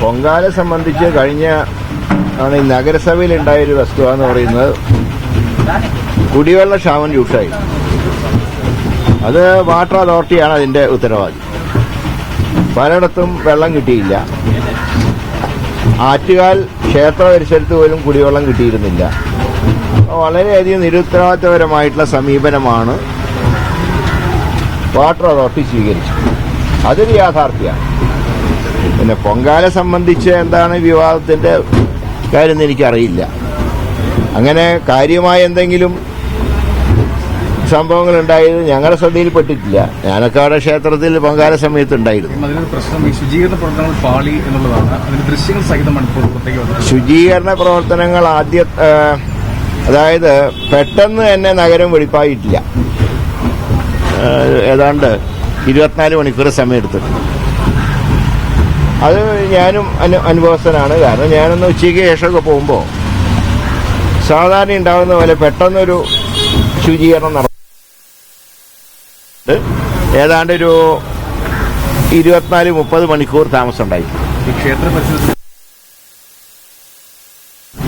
പൊങ്കാല സംബന്ധിച്ച് കഴിഞ്ഞ ഈ നഗരസഭയിലുണ്ടായൊരു വസ്തുത എന്ന് പറയുന്നത് കുടിവെള്ള ക്ഷാമം രൂക്ഷമായി. അത് വാട്ടർ അതോറിറ്റിയാണ് അതിന്റെ ഉത്തരവാദി. പലയിടത്തും വെള്ളം കിട്ടിയില്ല. ആറ്റുകാൽ ക്ഷേത്ര പരിസരത്ത് പോലും കുടിവെള്ളം കിട്ടിയിരുന്നില്ല. വളരെയധികം നിരുത്തരവാദിത്തപരമായിട്ടുള്ള സമീപനമാണ് വാട്ടർ അതോറിറ്റി സ്വീകരിച്ചത്. അതൊരു യാഥാർത്ഥ്യമാണ്. പിന്നെ പൊങ്കാല സംബന്ധിച്ച് എന്താണ് വിവാദത്തിന്റെ കാര്യം എനിക്കറിയില്ല. അങ്ങനെ കാര്യമായ എന്തെങ്കിലും സംഭവങ്ങൾ ഉണ്ടായത് ഞങ്ങളുടെ ശ്രദ്ധയിൽപ്പെട്ടിട്ടില്ല. ഞാനൊക്കെ അവിടെ ക്ഷേത്രത്തിൽ പൊങ്കാല സമയത്ത് ഉണ്ടായിരുന്നു. ശുചീകരണ പ്രവർത്തനങ്ങൾ അതായത് പെട്ടെന്ന് തന്നെ നഗരം വെടിപ്പായിട്ടില്ല. ഏതാണ്ട് 24 മണിക്കൂർ സമയം എടുത്തിട്ടുണ്ട്. അത് ഞാനും അനുഭവസ്ഥനാണ്. കാരണം ഞാനൊന്ന് ഉച്ചയ്ക്ക് ശേഷമൊക്കെ പോകുമ്പോൾ സാധാരണ ഉണ്ടാകുന്ന പോലെ പെട്ടെന്നൊരു ശുചീകരണം നടന്നു. ഏതാണ്ട് ഒരു 24-30 മണിക്കൂർ താമസം ഉണ്ടായി. ഈ ക്ഷേത്ര പരിസരത്ത്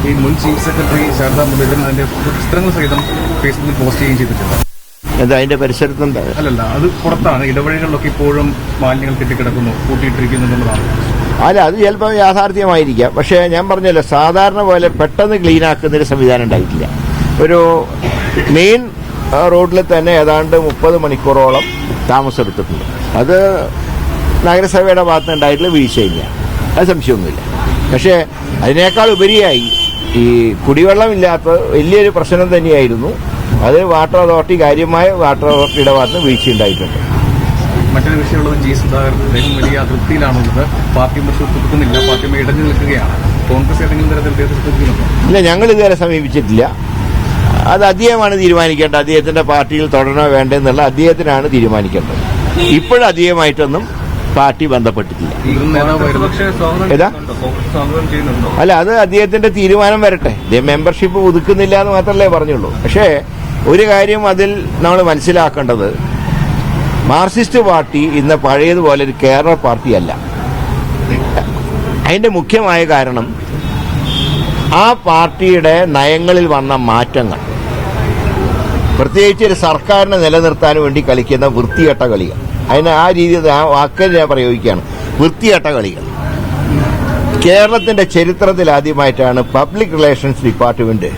ഈ മുൻ ചീഫ് സെക്രട്ടറി ശാരദാ മുരളീധരൻ അതിന്റെ ചിത്രങ്ങൾ സഹിതം ഫേസ്ബുക്കിൽ പോസ്റ്റ് ചെയ്യുകയും ചെയ്തിട്ടുണ്ട്. എന്താ അതിന്റെ പരിസരത്ത് എന്താ? അല്ലല്ല, അത് പുറത്താണ്. ഇടവഴികളിലൊക്കെ ഇപ്പോഴും മാലിന്യങ്ങൾ കെട്ടിക്കിടക്കുന്നു, കൂട്ടിയിട്ടിരിക്കുന്നു എന്നുള്ളതാണ്. അല്ല, അത് ചിലപ്പോൾ യാഥാർത്ഥ്യമായിരിക്കാം. പക്ഷേ ഞാൻ പറഞ്ഞല്ലോ, സാധാരണ പോലെ പെട്ടെന്ന് ക്ലീൻ ആക്കുന്നൊരു സംവിധാനം ഉണ്ടായിട്ടില്ല. ഒരു മെയിൻ റോഡിൽ തന്നെ ഏതാണ്ട് 30 മണിക്കൂറോളം താമസം എടുത്തിട്ടുണ്ട്. അത് നഗരസഭയുടെ ഭാഗത്ത് ഉണ്ടായിട്ടുള്ള വീഴ്ചയില്ല, അത് സംശയമൊന്നുമില്ല. പക്ഷേ അതിനേക്കാൾ ഉപരിയായി ഈ കുടിവെള്ളമില്ലാത്ത വലിയൊരു പ്രശ്നം തന്നെയായിരുന്നു. അത് വാട്ടർ അതോറിറ്റി, കാര്യമായ വാട്ടർ അതോറിറ്റിയുടെ ഭാഗത്ത് വീഴ്ച ഉണ്ടായിട്ടുണ്ട്. മറ്റൊരു വിഷയമുള്ളത് ജി സുധാകരൻ വലിയ അതൃപ്തിയിലാണുള്ളത്. പാർട്ടി പുതുക്കുന്നില്ല, പാർട്ടി ഇടഞ്ഞു നിൽക്കുകയാണ്. കോൺഗ്രസ് ഏതെങ്കിലും തരത്തിൽ ഇല്ല, ഞങ്ങൾ ഇതുവരെ സമീപിച്ചിട്ടില്ല. അത് അദ്ദേഹമാണ് തീരുമാനിക്കേണ്ടത്. അദ്ദേഹത്തിന്റെ പാർട്ടിയിൽ തുടരണോ വേണ്ടെന്നുള്ള അദ്ദേഹത്തിനാണ് തീരുമാനിക്കേണ്ടത്. ഇപ്പോഴും അദ്ദേഹമായിട്ടൊന്നും പാർട്ടി ബന്ധപ്പെട്ടിട്ടില്ല. അല്ല, അത് അദ്ദേഹത്തിന്റെ തീരുമാനം വരട്ടെ. മെമ്പർഷിപ്പ് പുതുക്കുന്നില്ല എന്ന് മാത്രമല്ലേ പറഞ്ഞുള്ളൂ. പക്ഷേ ഒരു കാര്യം അതിൽ നമ്മൾ മനസ്സിലാക്കേണ്ടത്, മാർക്സിസ്റ്റ് പാർട്ടി ഇന്ന് പഴയതുപോലെ ഒരു കേരള പാർട്ടിയല്ല. അതിന്റെ മുഖ്യമായ കാരണം ആ പാർട്ടിയുടെ നയങ്ങളിൽ വന്ന മാറ്റങ്ങൾ, പ്രത്യേകിച്ച് ഒരു സർക്കാരിനെ നിലനിർത്താൻ വേണ്ടി കളിക്കുന്ന വൃത്തികെട്ട കളികൾ. അതിന് ആ രീതിയിൽ ആ വാക്കിൽ ഞാൻ പ്രയോഗിക്കുകയാണ്, വൃത്തികെട്ട കളികൾ. കേരളത്തിന്റെ ചരിത്രത്തിൽ ആദ്യമായിട്ടാണ് പബ്ലിക് റിലേഷൻസ് ഡിപ്പാർട്ട്മെന്റ്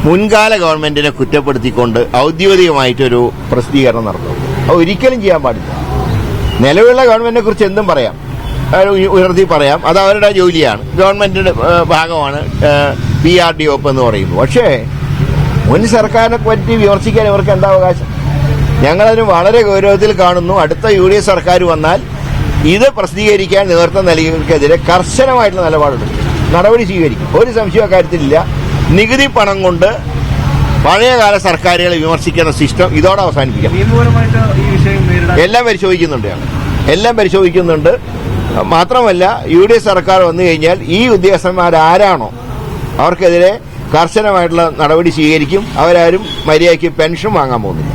മുൻകാല ഗവൺമെന്റിനെ കുറ്റപ്പെടുത്തിക്കൊണ്ട് ഔദ്യോഗികമായിട്ടൊരു പ്രസിദ്ധീകരണം നടത്തുന്നത്. അത് ഒരിക്കലും ചെയ്യാൻ പാടില്ല. നിലവിലുള്ള ഗവൺമെന്റിനെ കുറിച്ച് എന്തും പറയാം, ഉയർത്തി പറയാം, അത് അവരുടെ ജോലിയാണ്, ഗവൺമെന്റിന്റെ ഭാഗമാണ് PRDOP എന്ന് പറയുന്നു. പക്ഷേ മുൻ സർക്കാരിനെ പറ്റി വിമർശിക്കാൻ ഇവർക്ക് എന്താ അവകാശം? ഞങ്ങളതിന് വളരെ ഗൗരവത്തിൽ കാണുന്നു. അടുത്ത UDF സർക്കാർ വന്നാൽ ഇത് പ്രസിദ്ധീകരിക്കാൻ നേതൃത്വം നൽകിയവർക്കെതിരെ കർശനമായിട്ടുള്ള നിലപാടെടുക്കും, നടപടി സ്വീകരിക്കും. ഒരു സംശയ കാര്യത്തിലില്ല. നികുതി പണം കൊണ്ട് പഴയകാല സർക്കാരുകളെ വിമർശിക്കുന്ന സിസ്റ്റം ഇതോടെ അവസാനിപ്പിക്കാം. എല്ലാം പരിശോധിക്കുന്നുണ്ട്. മാത്രമല്ല, UDF സർക്കാർ വന്നു കഴിഞ്ഞാൽ ഈ ഉദ്യോഗസ്ഥന്മാരാരാണോ അവർക്കെതിരെ കർശനമായിട്ടുള്ള നടപടി സ്വീകരിക്കും. അവരാരും മര്യാദയ്ക്ക് പെൻഷൻ വാങ്ങാൻ പോകുന്നില്ല.